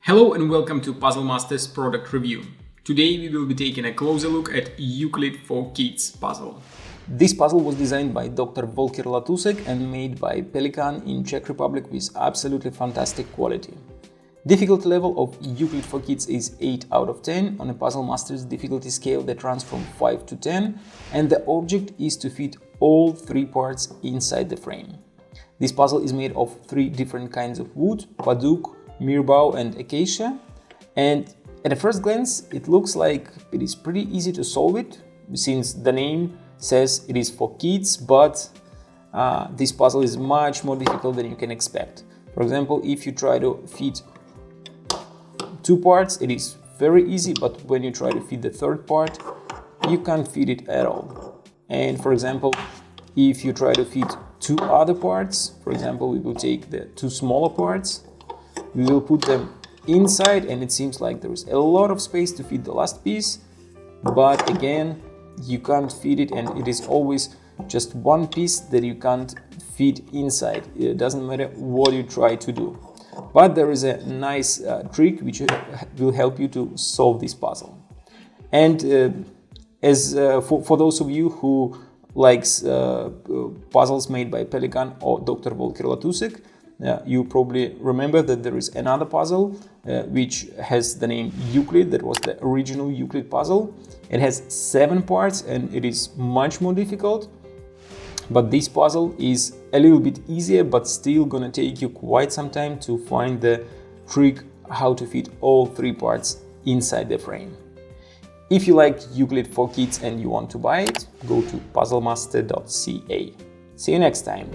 Hello and welcome to Puzzle Masters product review. Today we will be taking a closer look at Euclid for Kids puzzle. This puzzle was designed by Dr. Volker Latusek and made by Pelikan in Czech Republic with absolutely fantastic quality. Difficulty level of Euclid for Kids is 8 out of 10 on a Puzzle Masters difficulty scale that runs from 5 to 10, and the object is to fit all 3 parts inside the frame. This puzzle is made of 3 different kinds of wood: paduk, mirbau and acacia, and at a first glance it looks like it is pretty easy to solve it since the name says it is for kids, but this puzzle is much more difficult than you can expect. For example, if you try to fit 2 parts, it is very easy, but when you try to fit the 3rd part, you can't fit it at all. And for example, if you try to fit 2 other parts, for example, we will take the 2 smaller parts, we will put them inside, and it seems like there is a lot of space to fit the last piece, but again, you can't fit it, and it is always just one piece that you can't fit inside. It doesn't matter what you try to do. But there is a nice trick which will help you to solve this puzzle. And for those of you who likes puzzles made by Pelikan or Dr. Volker Latusek, you probably remember that there is another puzzle which has the name Euclid. That was the original Euclid puzzle. It has 7 parts and it is much more difficult. But this puzzle is a little bit easier, but still gonna take you quite some time to find the trick how to fit all 3 parts inside the frame. If you like Euclid for Kids and you want to buy it, go to puzzlemaster.ca. See you next time!